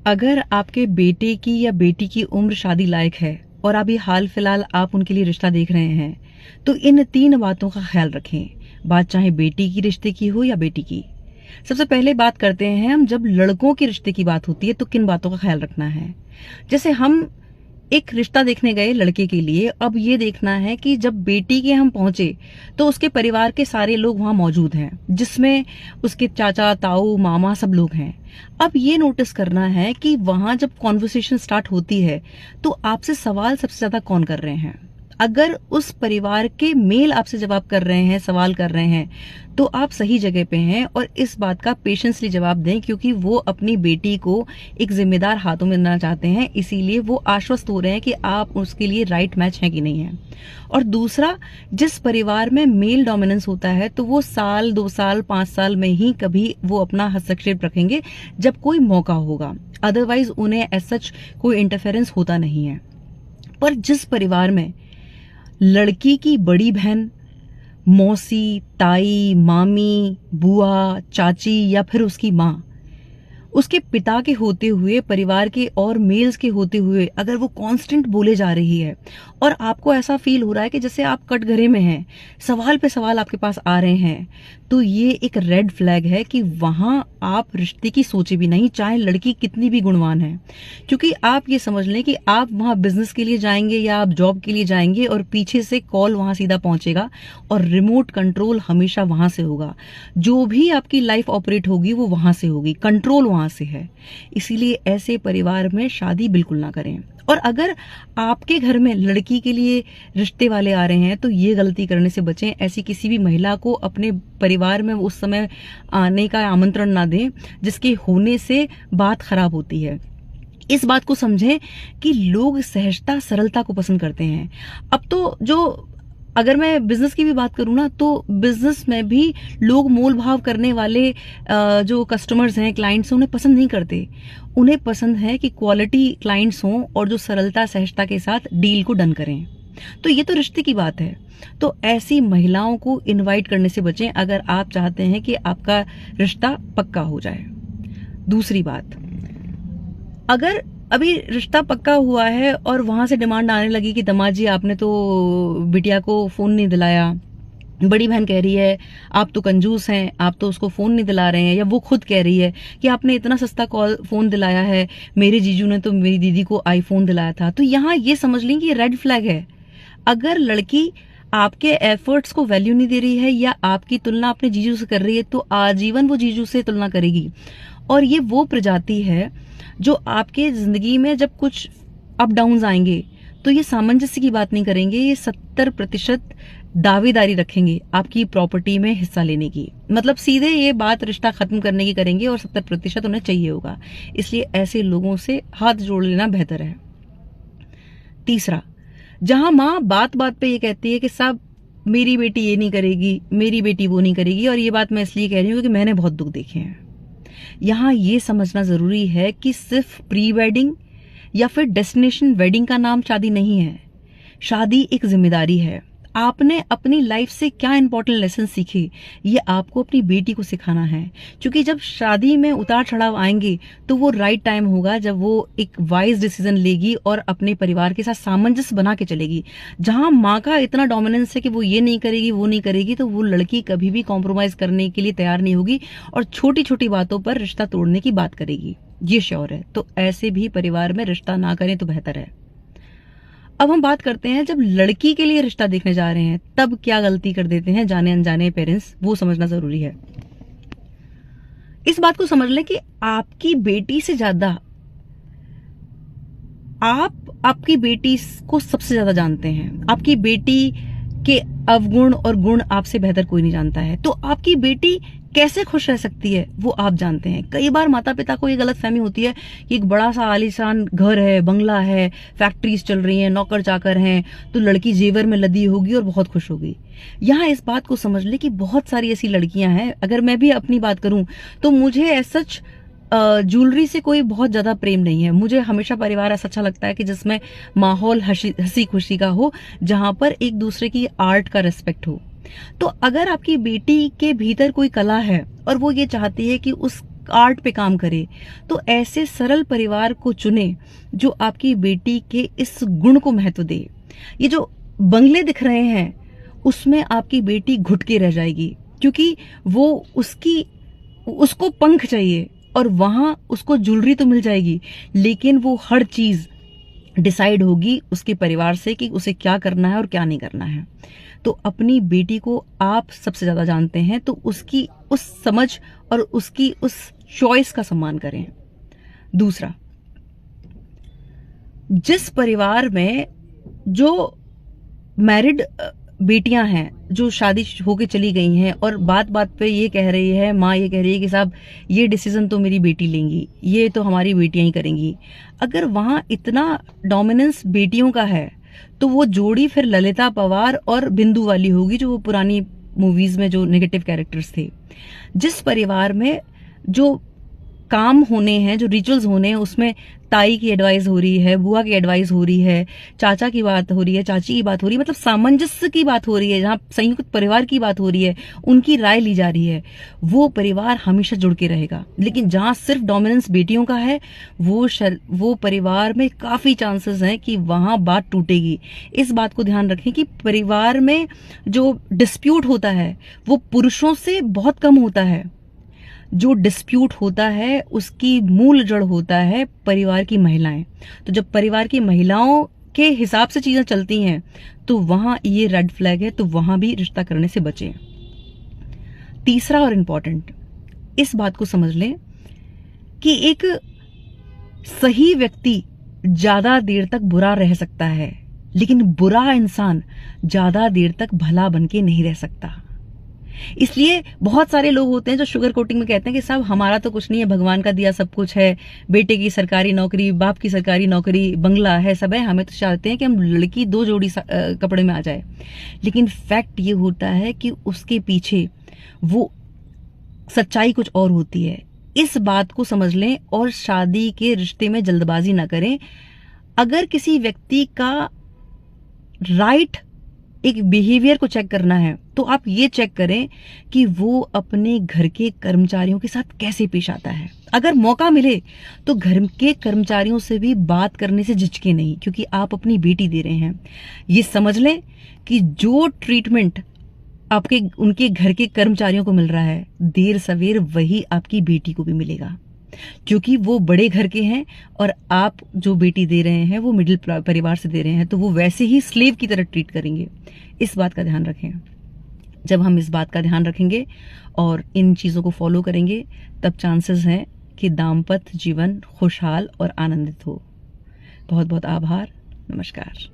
अगर आपके बेटे की या बेटी की उम्र शादी लायक है और अभी हाल फिलहाल आप उनके लिए रिश्ता देख रहे हैं, तो इन 3 बातों का ख्याल रखें। बात चाहे बेटी की रिश्ते की हो या बेटी की। सबसे पहले बात करते हैं हम, जब लड़कों के रिश्ते की बात होती है तो किन बातों का ख्याल रखना है। जैसे हम एक रिश्ता देखने गए लड़के के लिए, अब ये देखना है कि जब बेटी के हम पहुंचे तो उसके परिवार के सारे लोग वहां मौजूद हैं, जिसमें उसके चाचा, ताऊ, मामा सब लोग हैं। अब ये नोटिस करना है कि वहां जब कॉन्वर्सेशन स्टार्ट होती है तो आपसे सवाल सबसे ज्यादा कौन कर रहे हैं। अगर उस परिवार के मेल आपसे जवाब कर रहे हैं, सवाल कर रहे हैं, तो आप सही जगह पे हैं और इस बात का पेशेंसली जवाब दें, क्योंकि वो अपनी बेटी को एक जिम्मेदार हाथों में देना चाहते हैं, इसीलिए वो आश्वस्त हो रहे हैं कि आप उसके लिए राइट मैच हैं कि नहीं है। और दूसरा, जिस परिवार में मेल डोमिनेंस होता है तो वो साल, 2 साल, 5 साल में ही कभी वो अपना हस्तक्षेप रखेंगे जब कोई मौका होगा, अदरवाइज उन्हें एज सच कोई इंटरफेरेंस होता नहीं है। पर जिस परिवार में लड़की की बड़ी बहन, मौसी, ताई, मामी, बुआ, चाची या फिर उसकी माँ, उसके पिता के होते हुए, परिवार के और मेल्स के होते हुए अगर वो कांस्टेंट बोले जा रही है और आपको ऐसा फील हो रहा है कि जैसे आप कटघरे में हैं, सवाल पे सवाल आपके पास आ रहे हैं, तो ये एक रेड फ्लैग है कि वहां आप रिश्ते की सोचे भी नहीं, चाहे लड़की कितनी भी गुणवान है। क्योंकि आप ये समझ लें कि आप वहां बिजनेस के लिए जाएंगे या आप जॉब के लिए जाएंगे और पीछे से कॉल वहां सीधा पहुंचेगा और रिमोट कंट्रोल हमेशा वहां से होगा। जो भी आपकी लाइफ ऑपरेट होगी वो वहां से होगी, कंट्रोल वहां से है। इसीलिए ऐसे परिवार में शादी बिल्कुल ना करें। और अगर आपके घर में लड़की के लिए रिश्ते वाले आ रहे हैं तो ये गलती करने से बचें। ऐसी किसी भी महिला को अपने परिवार में उस समय आने का आमंत्रण ना दें जिसके होने से बात खराब होती है। इस बात को समझें कि लोग सहजता, सरलता को पसंद करते हैं। अब तो जो अगर मैं बिजनेस की भी बात करूं ना, तो बिजनेस में भी लोग मोल भाव करने वाले जो कस्टमर्स हैं, क्लाइंट्स हैं, उन्हें पसंद नहीं करते। उन्हें पसंद है कि क्वालिटी क्लाइंट्स हों और जो सरलता, सहजता के साथ डील को डन करें। तो ये तो रिश्ते की बात है। तो ऐसी महिलाओं को इनवाइट करने से बचें अगर आप चाहते हैं कि आपका रिश्ता पक्का हो जाए। दूसरी बात, अगर अभी रिश्ता पक्का हुआ है और वहां से डिमांड आने लगी कि दामाद जी आपने तो बिटिया को फोन नहीं दिलाया, बड़ी बहन कह रही है आप तो कंजूस हैं, आप तो उसको फोन नहीं दिला रहे हैं, या वो खुद कह रही है कि आपने इतना सस्ता फोन दिलाया है, मेरे जीजू ने तो मेरी दीदी को आईफोन दिलाया था, तो यहाँ ये समझ लें कि ये रेड फ्लैग है। अगर लड़की आपके एफर्ट्स को वैल्यू नहीं दे रही है या आपकी तुलना अपने जीजू से कर रही है तो आजीवन वो जीजू से तुलना करेगी। और ये वो प्रजाति है जो आपके जिंदगी में जब कुछ अप डाउन आएंगे तो ये सामंजस्य की बात नहीं करेंगे, ये 70% दावेदारी रखेंगे आपकी प्रॉपर्टी में हिस्सा लेने की। मतलब सीधे ये बात रिश्ता खत्म करने की करेंगे और 70% उन्हें चाहिए होगा। इसलिए ऐसे लोगों से हाथ जोड़ लेना बेहतर है। तीसरा, जहां माँ बात बात पे ये कहती है कि साहब मेरी बेटी ये नहीं करेगी, मेरी बेटी वो नहीं करेगी, और ये बात मैं इसलिए कह रही हूँ कि मैंने बहुत दुख देखे हैं। यहाँ ये समझना जरूरी है कि सिर्फ प्री वेडिंग या फिर डेस्टिनेशन वेडिंग का नाम शादी नहीं है। शादी एक जिम्मेदारी है। आपने अपनी लाइफ से क्या इंपॉर्टेंट लेसन सीखे, ये आपको अपनी बेटी को सिखाना है। क्योंकि जब शादी में उतार चढ़ाव आएंगे तो वो राइट टाइम होगा जब वो एक वाइज डिसीजन लेगी और अपने परिवार के साथ सामंजस्य बना के चलेगी। जहां माँ का इतना डोमिनेंस है कि वो ये नहीं करेगी, वो नहीं करेगी, तो वो लड़की कभी भी कॉम्प्रोमाइज करने के लिए तैयार नहीं होगी और छोटी छोटी बातों पर रिश्ता तोड़ने की बात करेगी, ये श्योर है। तो ऐसे भी परिवार में रिश्ता ना करें तो बेहतर है। अब हम बात करते हैं जब लड़की के लिए रिश्ता देखने जा रहे हैं तब क्या गलती कर देते हैं जाने अनजाने पेरेंट्स, वो समझना जरूरी है। इस बात को समझ लें कि आपकी बेटी से ज्यादा आप आपकी बेटी को सबसे ज्यादा जानते हैं। आपकी बेटी के अवगुण और गुण आपसे बेहतर कोई नहीं जानता है। तो आपकी बेटी कैसे खुश रह सकती है वो आप जानते हैं। कई बार माता पिता को ये गलत फहमी होती है कि एक बड़ा सा आलीशान घर है, बंगला है, फैक्ट्रीज चल रही हैं, नौकर चाकर हैं, तो लड़की जेवर में लदी होगी और बहुत खुश होगी। यहाँ इस बात को समझ ले कि बहुत सारी ऐसी लड़कियां हैं। अगर मैं भी अपनी बात करूं तो मुझे ऐसा सच ज्वेलरी से कोई बहुत ज्यादा प्रेम नहीं है। मुझे हमेशा परिवार ऐसा अच्छा लगता है कि जिसमें माहौल हंसी खुशी का हो, जहां पर एक दूसरे की आर्ट का रिस्पेक्ट हो। तो अगर आपकी बेटी के भीतर कोई कला है और वो ये चाहती है कि उस आर्ट पे काम करे। तो ऐसे सरल परिवार को चुने जो आपकी बेटी के इस गुण को महत्व दे। ये जो बंगले दिख रहे हैं उसमें आपकी बेटी घुट के रह जाएगी, क्योंकि वो उसको पंख चाहिए और वहां उसको ज्वेलरी तो मिल जाएगी, लेकिन वो हर चीज डिसाइड होगी उसके परिवार से कि उसे क्या करना है और क्या नहीं करना है। तो अपनी बेटी को आप सबसे ज्यादा जानते हैं, तो उसकी उस समझ और उसकी उस चॉइस का सम्मान करें। दूसरा, जिस परिवार में जो मैरिड बेटियां हैं जो शादी होके चली गई हैं और बात बात पे ये कह रही है, माँ ये कह रही है कि साहब ये डिसीजन तो मेरी बेटी लेंगी, ये तो हमारी बेटियां ही करेंगी, अगर वहां इतना डोमिनेंस बेटियों का है तो वो जोड़ी फिर ललिता पवार और बिंदु वाली होगी, जो वो पुरानी मूवीज में जो नेगेटिव कैरेक्टर्स थे। जिस परिवार में जो काम होने हैं, जो रिचुअल्स होने हैं, उसमें ताई की एडवाइस हो रही है, बुआ की एडवाइस हो रही है, चाचा की बात हो रही है, चाची की बात हो रही है, मतलब सामंजस्य की बात हो रही है, जहां संयुक्त परिवार की बात हो रही है, उनकी राय ली जा रही है, वो परिवार हमेशा जुड़ के रहेगा। लेकिन जहां सिर्फ डोमिनेंस बेटियों का है, वो परिवार में काफी चांसेस हैं कि वहां बात टूटेगी। इस बात को ध्यान रखें कि परिवार में जो डिस्प्यूट होता है वो पुरुषों से बहुत कम होता है। जो डिस्प्यूट होता है उसकी मूल जड़ होता है परिवार की महिलाएं। तो जब परिवार की महिलाओं के हिसाब से चीजें चलती हैं तो वहां ये रेड फ्लैग है, तो वहां भी रिश्ता करने से बचें। तीसरा और इम्पोर्टेंट, इस बात को समझ लें कि एक सही व्यक्ति ज्यादा देर तक बुरा रह सकता है, लेकिन बुरा इंसान ज्यादा देर तक भला बन के नहीं रह सकता। इसलिए बहुत सारे लोग होते हैं जो शुगर कोटिंग में कहते हैं कि साहब हमारा तो कुछ नहीं है, भगवान का दिया सब कुछ है, बेटे की सरकारी नौकरी, बाप की सरकारी नौकरी, बंगला है, सब है, हमें तो चाहते हैं कि हम लड़की 2 जोड़ी कपड़े में आ जाए। लेकिन फैक्ट ये होता है कि उसके पीछे वो सच्चाई कुछ और होती है। इस बात को समझ लें और शादी के रिश्ते में जल्दबाजी ना करें। अगर किसी व्यक्ति का राइट एक बिहेवियर को चेक करना है तो आप ये चेक करें कि वो अपने घर के कर्मचारियों के साथ कैसे पेश आता है। अगर मौका मिले तो घर के कर्मचारियों से भी बात करने से झिझके नहीं, क्योंकि आप अपनी बेटी दे रहे हैं। ये समझ लें कि जो ट्रीटमेंट आपके उनके घर के कर्मचारियों को मिल रहा है, देर सवेर वही आपकी बेटी को भी मिलेगा, क्योंकि वो बड़े घर के हैं और आप जो बेटी दे रहे हैं वो मिडिल परिवार से दे रहे हैं, तो वो वैसे ही स्लेव की तरह ट्रीट करेंगे। इस बात का ध्यान रखें। जब हम इस बात का ध्यान रखेंगे और इन चीज़ों को फॉलो करेंगे, तब चांसेस हैं कि दाम्पत्य जीवन खुशहाल और आनंदित हो। बहुत बहुत आभार। नमस्कार।